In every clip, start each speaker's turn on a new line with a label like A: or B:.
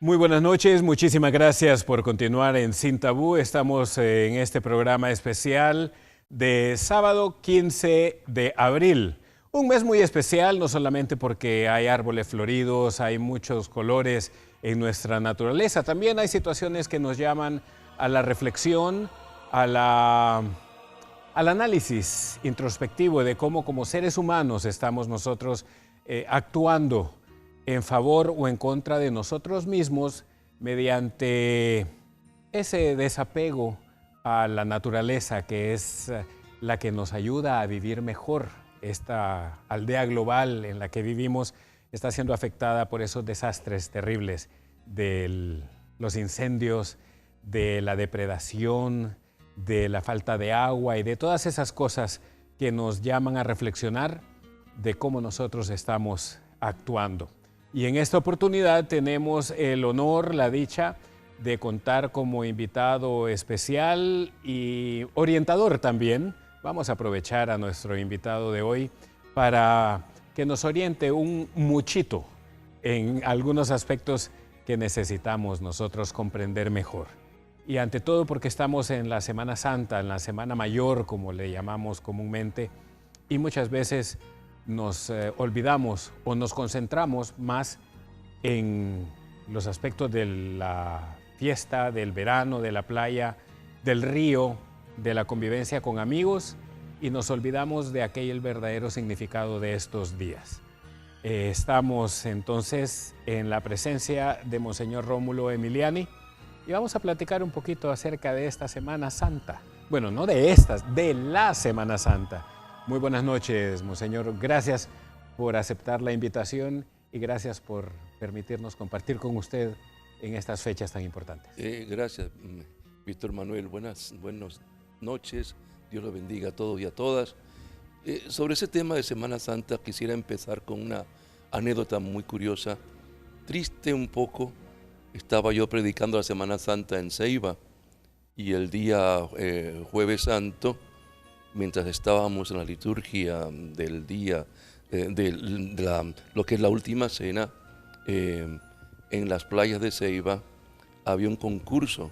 A: Muy buenas noches, muchísimas gracias por continuar en Sin Tabú. Estamos en este programa especial de sábado 15 de abril. Un mes muy especial, no solamente porque hay árboles floridos, hay muchos colores en nuestra naturaleza, también hay situaciones que nos llaman a la reflexión, al análisis introspectivo de cómo como seres humanos estamos nosotros actuando en favor o en contra de nosotros mismos mediante ese desapego a la naturaleza que es la que nos ayuda a vivir mejor. Esta aldea global en la que vivimos está siendo afectada por esos desastres terribles de los incendios, de la depredación, de la falta de agua y de todas esas cosas que nos llaman a reflexionar de cómo nosotros estamos actuando. Y en esta oportunidad tenemos el honor, la dicha de contar como invitado especial y orientador también. Vamos a aprovechar a nuestro invitado de hoy para que nos oriente un muchito en algunos aspectos que necesitamos nosotros comprender mejor. Y ante todo porque estamos en la Semana Santa, en la Semana Mayor, como le llamamos comúnmente, y muchas veces nos olvidamos o nos concentramos más en los aspectos de la fiesta, del verano, de la playa, del río, de la convivencia con amigos y nos olvidamos de aquel verdadero significado de estos días. Estamos entonces en la presencia de Monseñor Rómulo Emiliani y vamos a platicar un poquito acerca de esta Semana Santa. Bueno, no de estas, de la Semana Santa. Muy buenas noches, Monseñor. Gracias por aceptar la invitación y gracias por permitirnos compartir con usted en estas fechas tan importantes.
B: Gracias, Víctor Manuel. Buenas noches. Dios los bendiga a todos y a todas. Sobre ese tema de Semana Santa quisiera empezar con una anécdota muy curiosa. Triste un poco, estaba yo predicando la Semana Santa en Ceiba y el día Jueves Santo, mientras estábamos en la liturgia del día, lo que es la última cena, en las playas de Ceiba había un concurso,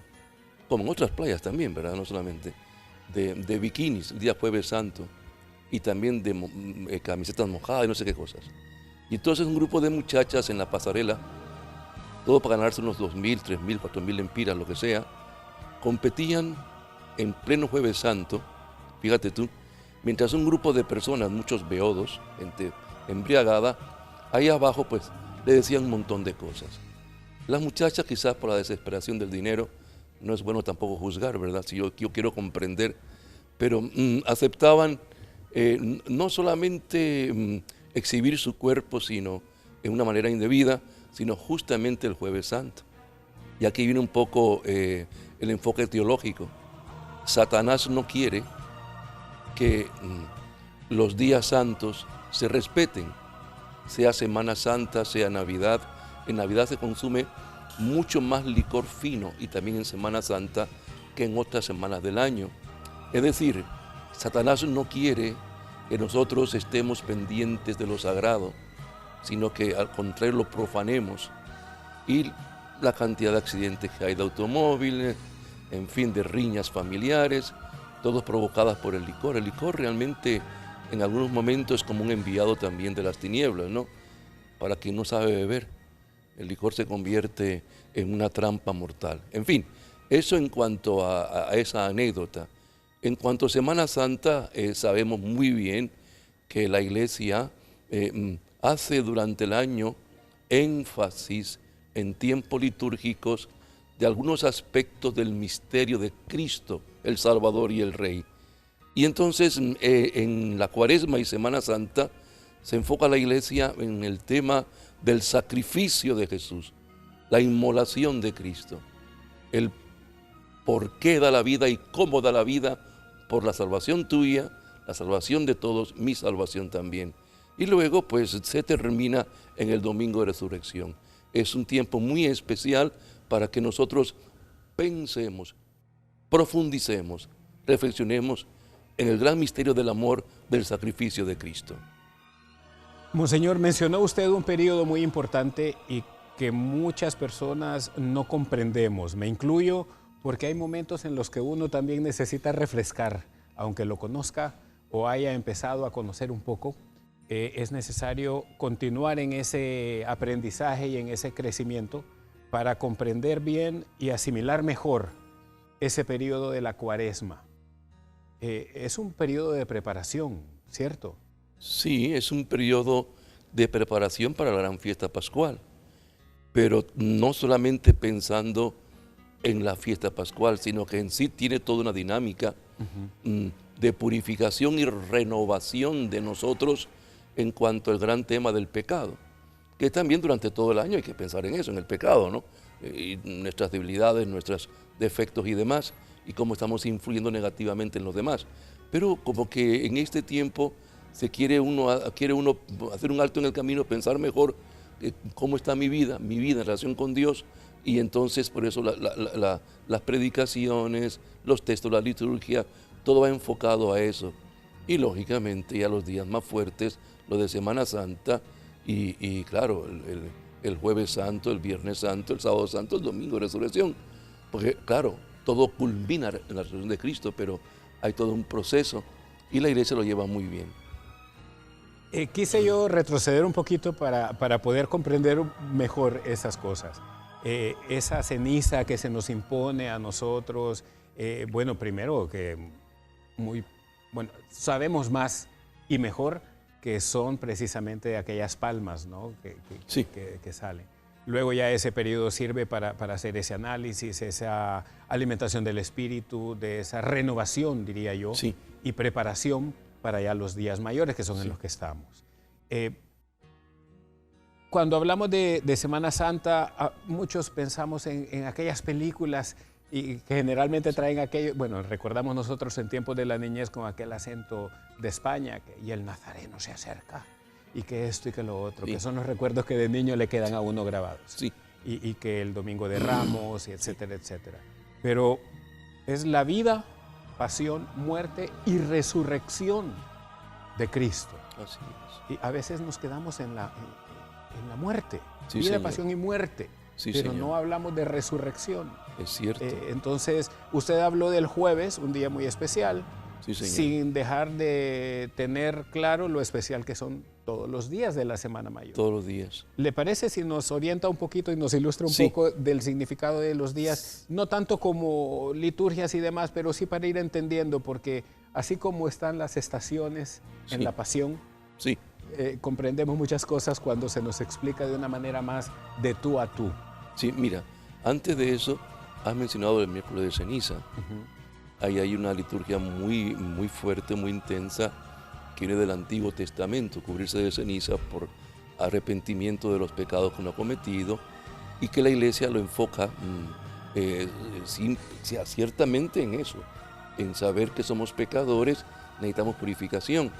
B: como en otras playas también, ¿verdad? No solamente, de bikinis, el día Jueves Santo, y también de camisetas mojadas y no sé qué cosas. Y entonces un grupo de muchachas en la pasarela, todo para ganarse unos 2.000, 3.000, 4.000 lempiras, lo que sea, competían en pleno Jueves Santo, fíjate tú, mientras un grupo de personas, muchos beodos, gente embriagada, ahí abajo pues le decían un montón de cosas. Las muchachas quizás por la desesperación del dinero, no es bueno tampoco juzgar, ¿verdad? Si yo quiero comprender, pero aceptaban no solamente exhibir su cuerpo, sino en una manera indebida, sino justamente el Jueves Santo. Y aquí viene un poco el enfoque teológico. Satanás no quiere que los días santos se respeten, sea Semana Santa, sea Navidad. En Navidad se consume mucho más licor fino y también en Semana Santa que en otras semanas del año. Es decir, Satanás no quiere que nosotros estemos pendientes de lo sagrado, sino que al contrario lo profanemos. Y la cantidad de accidentes que hay de automóviles, en fin, de riñas familiares, todos provocadas por el licor. El licor realmente en algunos momentos es como un enviado también de las tinieblas, ¿no? Para quien no sabe beber, el licor se convierte en una trampa mortal. En fin, eso en cuanto a esa anécdota. En cuanto a Semana Santa, sabemos muy bien que la Iglesia hace durante el año énfasis en tiempos litúrgicos de algunos aspectos del misterio de Cristo, el Salvador y el Rey. Y entonces en la Cuaresma y Semana Santa se enfoca la Iglesia en el tema del sacrificio de Jesús, la inmolación de Cristo, el por qué da la vida y cómo da la vida por la salvación tuya, la salvación de todos, mi salvación también. Y luego pues se termina en el Domingo de Resurrección. Es un tiempo muy especial para que nosotros pensemos, profundicemos, reflexionemos en el gran misterio del amor, del sacrificio de Cristo.
A: Monseñor, mencionó usted un periodo muy importante y que muchas personas no comprendemos. Me incluyo porque hay momentos en los que uno también necesita refrescar, aunque lo conozca o haya empezado a conocer un poco. Es necesario continuar en ese aprendizaje y en ese crecimiento para comprender bien y asimilar mejor ese periodo de la Cuaresma. Es un periodo de preparación, ¿cierto?
B: Sí, es un periodo de preparación para la gran fiesta pascual, pero no solamente pensando en la fiesta pascual, sino que en sí tiene toda una dinámica de purificación y renovación de nosotros en cuanto al gran tema del pecado, que también durante todo el año hay que pensar en eso, en el pecado, ¿no? Y nuestras debilidades, nuestros defectos y demás, y cómo estamos influyendo negativamente en los demás. Pero como que en este tiempo quiere uno hacer un alto en el camino, pensar mejor cómo está mi vida en relación con Dios, y entonces por eso las predicaciones, los textos, la liturgia, todo va enfocado a eso. Y lógicamente ya los días más fuertes, los de Semana Santa, y claro, el Jueves Santo, el Viernes Santo, el Sábado Santo, el Domingo de Resurrección. Porque claro, todo culmina en la resurrección de Cristo, pero hay todo un proceso y la iglesia lo lleva muy bien.
A: Quise yo retroceder un poquito para poder comprender mejor esas cosas. Esa ceniza que se nos impone a nosotros, bueno, primero que sabemos más y mejor que son precisamente aquellas palmas, ¿no?
B: Sí.
A: que salen. Luego ya ese periodo sirve para hacer ese análisis, esa alimentación del espíritu, de esa renovación, diría yo,
B: Sí.
A: y preparación para ya los días mayores, que son
B: Sí.
A: en los que estamos. Cuando hablamos de Semana Santa, muchos pensamos en aquellas películas y que generalmente traen aquello, bueno, recordamos nosotros en tiempos de la niñez con aquel acento de España, y el nazareno se acerca, y que esto y que lo otro,
B: Sí.
A: que son los recuerdos que de niño le quedan a uno grabados.
B: Sí.
A: Y que el Domingo de Ramos, y etcétera, etcétera. Pero es la vida, pasión, muerte y resurrección de Cristo.
B: Así es.
A: Y a veces nos quedamos en la muerte,
B: Sí,
A: vida,
B: señor.
A: pasión y muerte,
B: Sí,
A: pero
B: señor.
A: no hablamos de resurrección.
B: Es cierto.
A: Entonces, usted habló del jueves, un día muy especial,
B: Sí, señor.
A: sin dejar de tener claro lo especial que son todos los días de la Semana Mayor.
B: Todos los días.
A: ¿Le parece si nos orienta un poquito y nos ilustra un
B: Sí.
A: poco del significado de los días? No tanto como liturgias y demás, pero sí para ir entendiendo, porque así como están las estaciones en
B: Sí.
A: la pasión,
B: Sí.
A: comprendemos muchas cosas cuando se nos explica de una manera más de tú a tú.
B: Sí, mira, antes de eso, has mencionado el miércoles de ceniza. Ahí hay una liturgia muy, muy fuerte, muy intensa, que viene del Antiguo Testamento, cubrirse de ceniza por arrepentimiento de los pecados que uno ha cometido, y que la iglesia lo enfoca ciertamente en eso, en saber que somos pecadores, necesitamos purificación,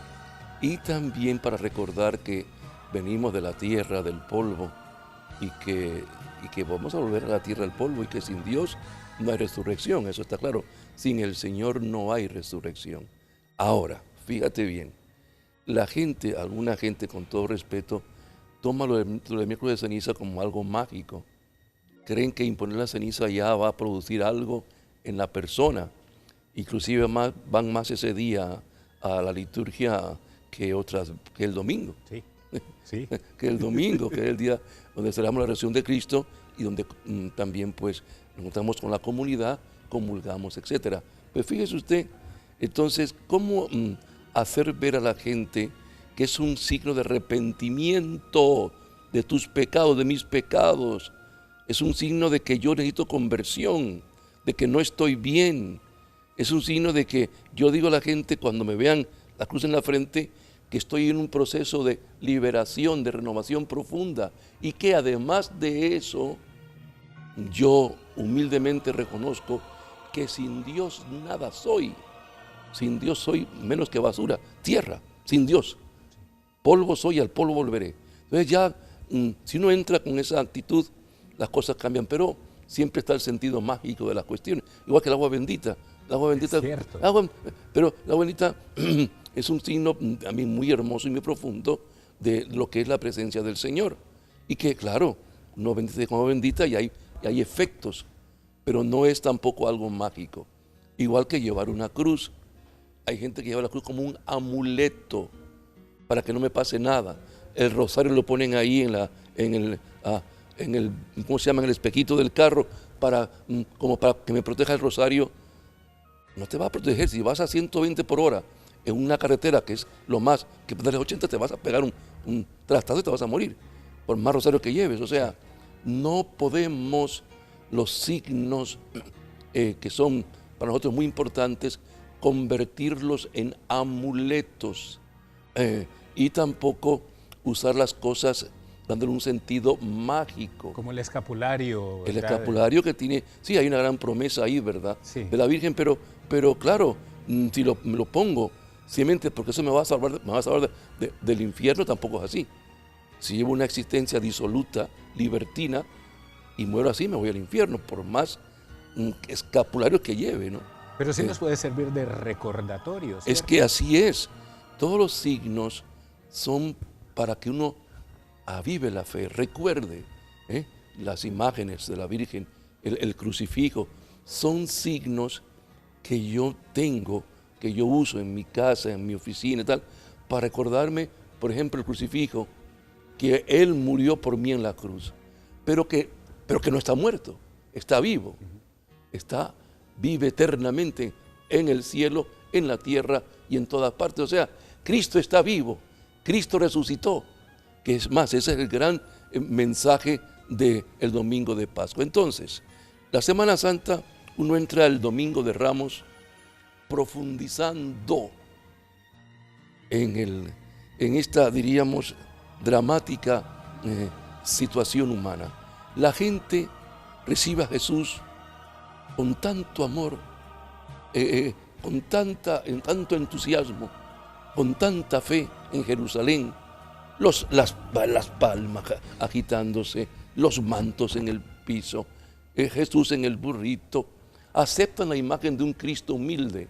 B: y también para recordar que venimos de la tierra, del polvo, y que vamos a volver a la tierra, al polvo, y que sin Dios no hay resurrección, eso está claro. Sin el Señor no hay resurrección. Ahora, fíjate bien, alguna gente con todo respeto, toma lo del miércoles de ceniza como algo mágico. Creen que imponer la ceniza ya va a producir algo en la persona. Inclusive van más ese día a la liturgia que el domingo.
A: Sí, sí.
B: Que el domingo, que es el día donde celebramos la resurrección de Cristo y donde también pues nos encontramos con la comunidad, comulgamos, etcétera. Pues fíjese usted, entonces, ¿cómo hacer ver a la gente que es un signo de arrepentimiento de tus pecados, de mis pecados? Es un signo de que yo necesito conversión, de que no estoy bien. Es un signo de que yo digo a la gente cuando me vean la cruz en la frente, que estoy en un proceso de liberación, de renovación profunda, y que además de eso, yo humildemente reconozco que sin Dios nada soy. Sin Dios soy menos que basura, tierra, sin Dios. Polvo soy, al polvo volveré. Entonces ya, si uno entra con esa actitud, las cosas cambian, pero siempre está el sentido mágico de las cuestiones. Igual que el agua bendita. El agua bendita,
A: Es cierto.
B: pero el agua bendita es un signo a mí muy hermoso y muy profundo de lo que es la presencia del Señor. Y que, claro, uno bendice con agua bendita y hay efectos, pero no es tampoco algo mágico. Igual que llevar una cruz. Hay gente que lleva la cruz como un amuleto para que no me pase nada. El rosario lo ponen ahí en el ¿cómo se llama? En el espejito del carro como para que me proteja el rosario. No te va a proteger. Si vas a 120 por hora en una carretera, que es lo más, que ponerle 80, te vas a pegar un trastazo y te vas a morir, por más rosario que lleves. O sea, no podemos los signos que son para nosotros muy importantes, convertirlos en amuletos y tampoco usar las cosas dándole un sentido mágico.
A: Como el escapulario.
B: El
A: ¿verdad?
B: escapulario que tiene, sí, hay una gran promesa ahí, ¿verdad?
A: Sí.
B: De la Virgen, pero claro, si me lo pongo, simplemente porque eso me va a salvar del infierno, tampoco es así. Si llevo una existencia disoluta, libertina, y muero así, me voy al infierno, por más escapulario que lleve, ¿no?
A: Pero sí nos puede servir de recordatorio, ¿cierto?
B: Es que así es. Todos los signos son para que uno avive la fe, recuerde las imágenes de la Virgen, el crucifijo, son signos que yo tengo, que yo uso en mi casa, en mi oficina y tal, para recordarme, por ejemplo, el crucifijo, que Él murió por mí en la cruz, pero que no está muerto, está vivo, vive eternamente en el cielo, en la tierra y en todas partes. O sea, Cristo está vivo, Cristo resucitó, que es más, ese es el gran mensaje del domingo de Pascua. Entonces, la Semana Santa, uno entra el domingo de Ramos profundizando en esta, diríamos, dramática situación humana. La gente recibe a Jesús con tanto amor, con tanto entusiasmo, con tanta fe en Jerusalén, las palmas agitándose, los mantos en el piso, Jesús en el burrito. Aceptan la imagen de un Cristo humilde,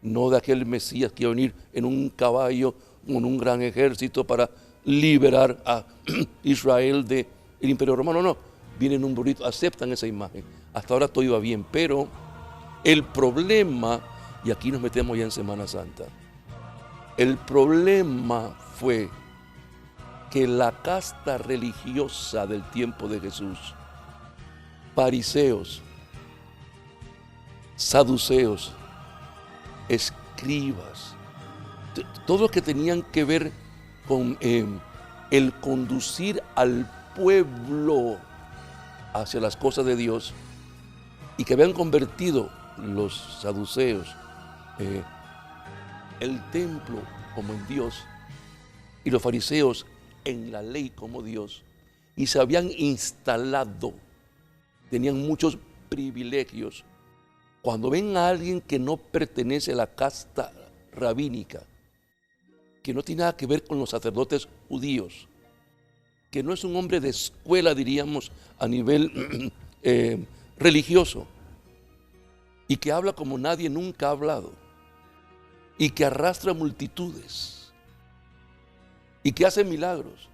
B: no de aquel Mesías que iba a venir en un caballo con un gran ejército para liberar a Israel del Imperio Romano. No, viene en un burrito, aceptan esa imagen. Hasta ahora todo iba bien, pero el problema, y aquí nos metemos ya en Semana Santa, el problema fue que la casta religiosa del tiempo de Jesús, fariseos, saduceos, escribas, todos los que tenían que ver con el conducir al pueblo hacia las cosas de Dios, y que habían convertido los saduceos el templo como en Dios y los fariseos en la ley como Dios, y se habían instalado, tenían muchos privilegios. Cuando ven a alguien que no pertenece a la casta rabínica, que no tiene nada que ver con los sacerdotes judíos, que no es un hombre de escuela, diríamos, a nivel religioso, y que habla como nadie nunca ha hablado, y que arrastra multitudes, y que hace milagros,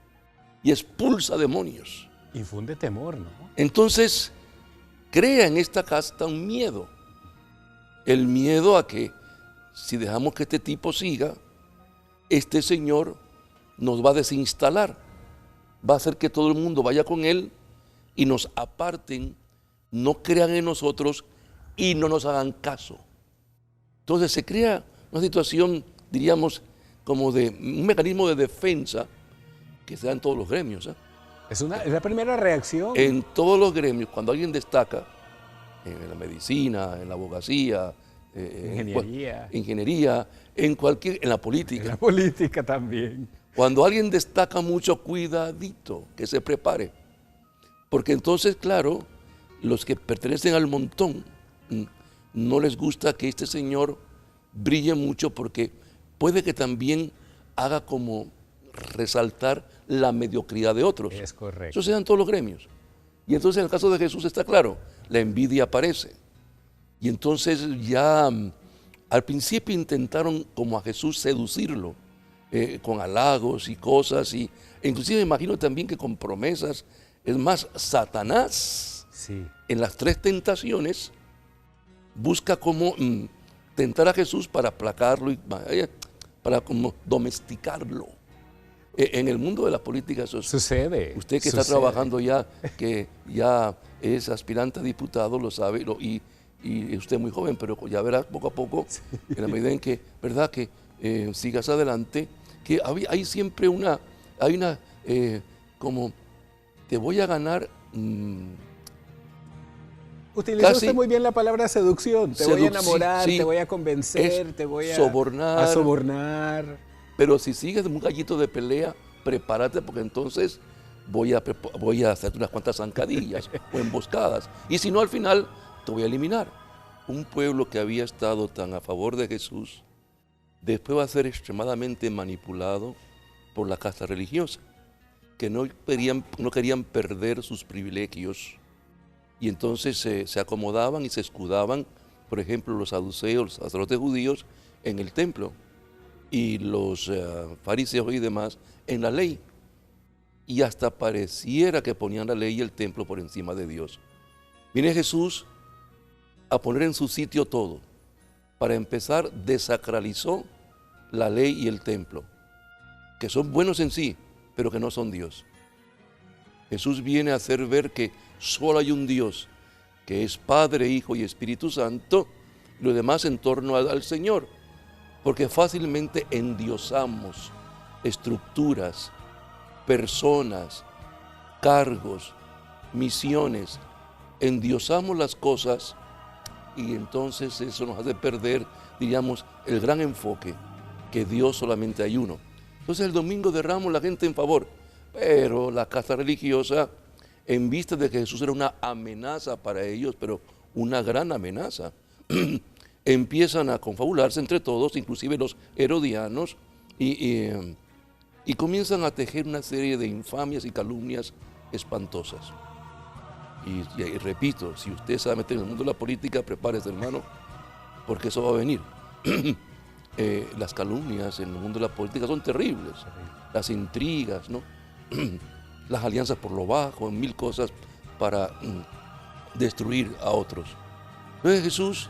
B: y expulsa demonios.
A: Infunde temor, ¿no?
B: Entonces, crea en esta casta un miedo. El miedo a que si dejamos que este tipo siga, este señor nos va a desinstalar, va a hacer que todo el mundo vaya con él y nos aparten, no crean en nosotros y no nos hagan caso. Entonces se crea una situación, diríamos, como de un mecanismo de defensa que se da en todos los gremios.
A: Es la primera reacción.
B: En todos los gremios, cuando alguien destaca, en la medicina, en la abogacía, ingeniería, en la política.
A: En la política también.
B: Cuando alguien destaca mucho, cuidadito, que se prepare. Porque entonces, claro, los que pertenecen al montón, no les gusta que este señor brille mucho, porque puede que también haga como resaltar la mediocridad de otros.
A: Es correcto.
B: Eso se da en todos los gremios. Y entonces en el caso de Jesús está claro, la envidia aparece. Y entonces ya al principio intentaron como a Jesús seducirlo con halagos y cosas, e inclusive me imagino también que con promesas Es más, Satanás,
A: Sí.
B: en las 3 tentaciones, busca cómo tentar a Jesús para aplacarlo y para como domesticarlo. En el mundo de la política eso es.
A: Sucede.
B: Usted que
A: sucede.
B: está trabajando ya, que ya es aspirante a diputado, lo sabe, y usted es muy joven, pero ya verá poco a poco, en la medida en que, ¿verdad?, que sigas adelante, que hay siempre como, te voy a ganar.
A: Utilizó
B: Casi
A: usted muy bien la palabra seducción. Te voy a enamorar,
B: sí,
A: te voy a convencer, te voy a
B: sobornar.
A: sobornar.
B: Pero si sigues un gallito de pelea, prepárate porque entonces voy a hacerte unas cuantas zancadillas o emboscadas. Y si no, al final te voy a eliminar. Un pueblo que había estado tan a favor de Jesús, después va a ser extremadamente manipulado por la casta religiosa, que no querían perder sus privilegios. Y entonces se acomodaban y se escudaban, por ejemplo, los saduceos, los sacerdotes judíos, en el templo, y los fariseos y demás en la ley. Y hasta pareciera que ponían la ley y el templo por encima de Dios. Viene Jesús a poner en su sitio todo. Para empezar, desacralizó la ley y el templo, que son buenos en sí, pero que no son Dios. Jesús viene a hacer ver que solo hay un Dios, que es Padre, Hijo y Espíritu Santo, y lo demás en torno al Señor, porque fácilmente endiosamos estructuras, personas, cargos, misiones, endiosamos las cosas y entonces eso nos hace perder, diríamos, el gran enfoque, que Dios solamente hay uno. Entonces el domingo de Ramos la gente en favor, pero la casta religiosa, en vista de que Jesús era una amenaza para ellos, pero una gran amenaza, empiezan a confabularse entre todos, inclusive los herodianos, y comienzan a tejer una serie de infamias y calumnias espantosas. Y repito, si usted se va a meter en el mundo de la política, prepárese, hermano, porque eso va a venir. Las calumnias en el mundo de la política son terribles. Las intrigas, ¿no? Las alianzas por lo bajo, en mil cosas para destruir a otros. Entonces Jesús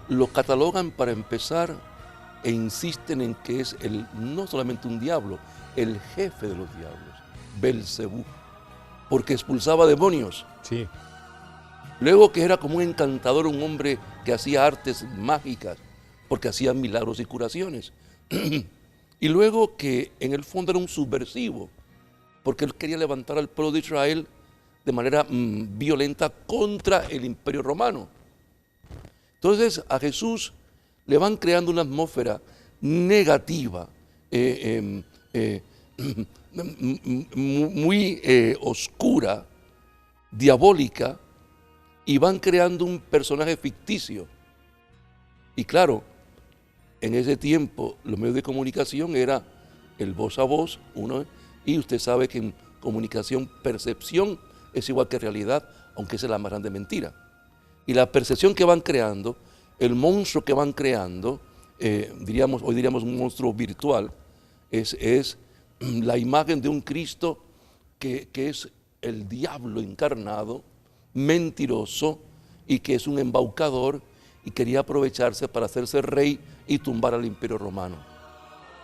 B: lo catalogan para empezar e insisten en que es no solamente un diablo, el jefe de los diablos, Belcebú, porque expulsaba demonios.
A: Sí.
B: Luego que era como un encantador, un hombre que hacía artes mágicas, porque hacía milagros y curaciones. Y luego que en el fondo era un subversivo, porque él quería levantar al pueblo de Israel de manera violenta contra el Imperio Romano. Entonces a Jesús le van creando una atmósfera negativa, muy oscura, diabólica, y van creando un personaje ficticio. Y claro, en ese tiempo los medios de comunicación era el voz a voz, y usted sabe que en comunicación percepción es igual que realidad, aunque esa es la más grande mentira. Y la percepción que van creando, el monstruo que van creando, hoy diríamos un monstruo virtual, es la imagen de un Cristo que es el diablo encarnado, mentiroso, y que es un embaucador y quería aprovecharse para hacerse rey y tumbar al Imperio Romano.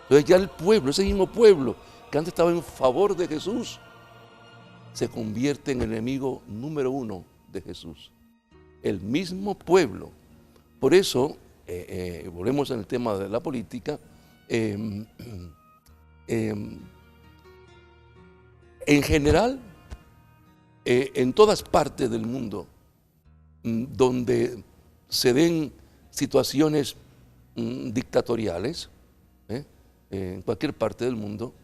B: Entonces ya el pueblo, ese mismo pueblo que antes estaba en favor de Jesús, se convierte en el enemigo número 1 de Jesús. El mismo pueblo. Por eso, volvemos en el tema de la política, en general, en todas partes del mundo, donde se den situaciones dictatoriales, en cualquier parte del mundo,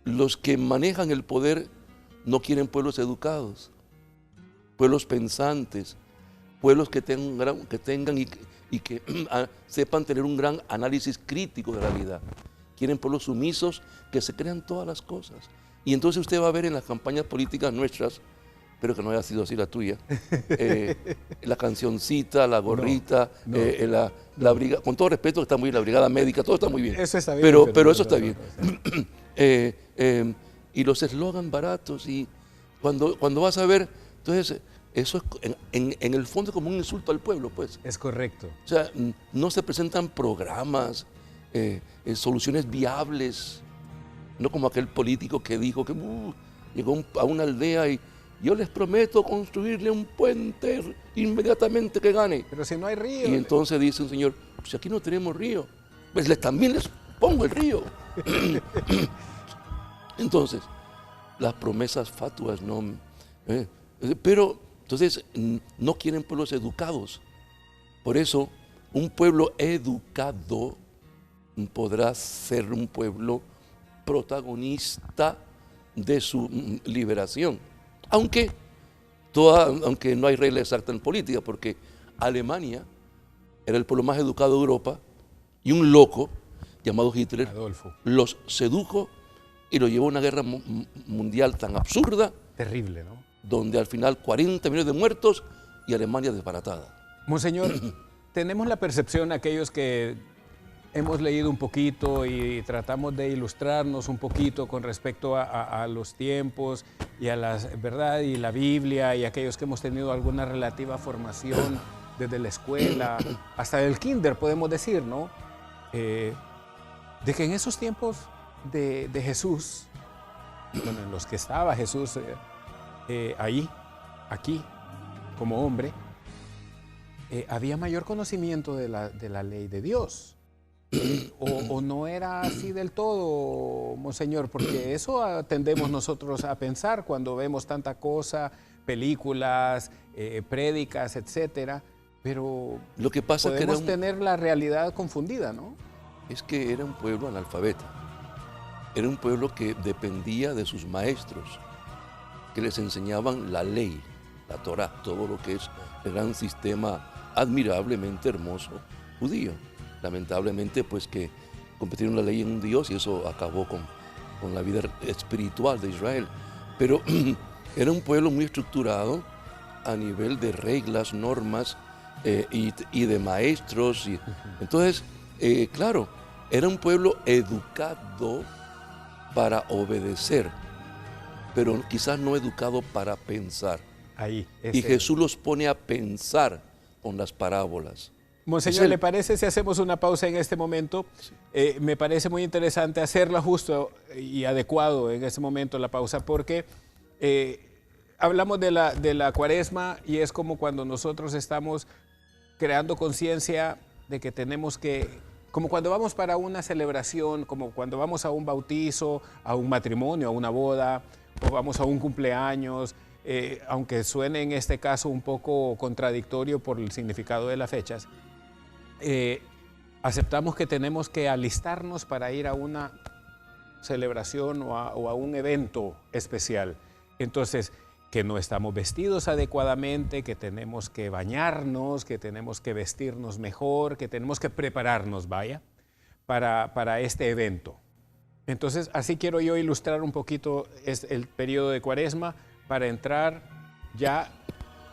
B: los que manejan el poder no quieren pueblos educados, pueblos pensantes, pueblos que tengan y que sepan tener un gran análisis crítico de la vida. Quieren pueblos sumisos que se crean todas las cosas. Y entonces usted va a ver en las campañas políticas nuestras, espero que no haya sido así la tuya, la cancioncita, la gorrita, la brigada, con todo respeto, está muy bien, la brigada médica, todo está muy bien.
A: Eso está bien.
B: Pero eso está bien. y los eslogan baratos, y cuando vas a ver, entonces eso es en el fondo como un insulto al pueblo, pues.
A: Es correcto.
B: O sea, no se presentan programas, soluciones viables, no como aquel político que dijo que llegó a una aldea y yo les prometo construirle un puente inmediatamente que gane.
A: Pero si no hay río.
B: Y entonces dice un señor, pues aquí no tenemos río, pues también les pongo el río. Entonces, las promesas fatuas no... pero entonces no quieren pueblos educados. Por eso, un pueblo educado podrá ser un pueblo protagonista de su liberación. Aunque no hay regla exacta en política, porque Alemania era el pueblo más educado de Europa y un loco llamado Hitler
A: Adolfo.
B: los sedujo y los llevó a una guerra mundial tan absurda.
A: Terrible, ¿no?
B: Donde al final 40 millones de muertos y Alemania desbaratada.
A: Monseñor, tenemos la percepción, aquellos que hemos leído un poquito y tratamos de ilustrarnos un poquito con respecto a los tiempos y a la verdad y la Biblia, y aquellos que hemos tenido alguna relativa formación desde la escuela hasta el kinder, podemos decir, ¿no? De que en esos tiempos de Jesús, bueno, en los que estaba Jesús aquí, como hombre, había mayor conocimiento de la ley de Dios. O no era así del todo, Monseñor, porque eso tendemos nosotros a pensar cuando vemos tanta cosa, películas, prédicas, etcétera, pero
B: lo que pasa
A: podemos tener la realidad confundida, ¿no?
B: Es que era un pueblo analfabeta, era un pueblo que dependía de sus maestros, que les enseñaban la ley, la Torá, todo lo que es el gran sistema admirablemente hermoso judío. Lamentablemente, pues que competieron la ley en un Dios y eso acabó con la vida espiritual de Israel. Pero era un pueblo muy estructurado a nivel de reglas, normas y de maestros. Entonces, claro, era un pueblo educado para obedecer, pero quizás no educado para pensar. Y Jesús los pone a pensar con las parábolas.
A: Monseñor, ¿le parece si hacemos una pausa en este momento? Sí. Me parece muy interesante hacerla justo y adecuado en este momento la pausa, porque hablamos de la cuaresma y es como cuando nosotros estamos creando conciencia de que tenemos que, como cuando vamos para una celebración, como cuando vamos a un bautizo, a un matrimonio, a una boda, o vamos a un cumpleaños, aunque suene en este caso un poco contradictorio por el significado de las fechas, aceptamos que tenemos que alistarnos para ir a una celebración o a un evento especial. Entonces, que no estamos vestidos adecuadamente, que tenemos que bañarnos, que tenemos que vestirnos mejor, que tenemos que prepararnos, para este evento. Entonces, así quiero yo ilustrar un poquito el periodo de Cuaresma para entrar ya,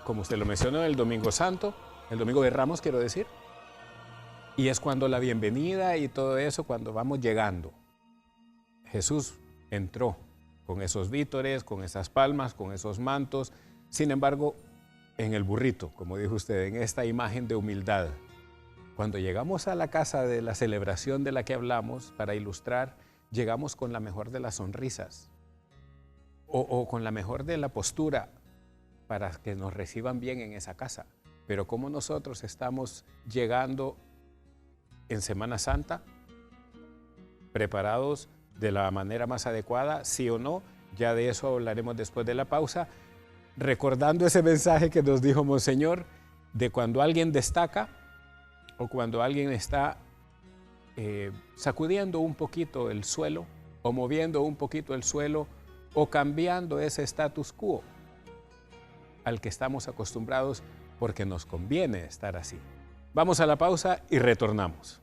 A: como usted lo mencionó, el Domingo Santo, el Domingo de Ramos, quiero decir. Y es cuando la bienvenida y todo eso, cuando vamos llegando. Jesús entró con esos vítores, con esas palmas, con esos mantos. Sin embargo, en el burrito, como dijo usted, en esta imagen de humildad. Cuando llegamos a la casa de la celebración de la que hablamos, para ilustrar, llegamos con la mejor de las sonrisas o con la mejor de la postura para que nos reciban bien en esa casa. Pero como nosotros estamos llegando en Semana Santa, preparados de la manera más adecuada, sí o no, ya de eso hablaremos después de la pausa, recordando ese mensaje que nos dijo Monseñor, de cuando alguien destaca o cuando alguien está sacudiendo un poquito el suelo o moviendo un poquito el suelo o cambiando ese status quo al que estamos acostumbrados porque nos conviene estar así. Vamos a la pausa y retornamos.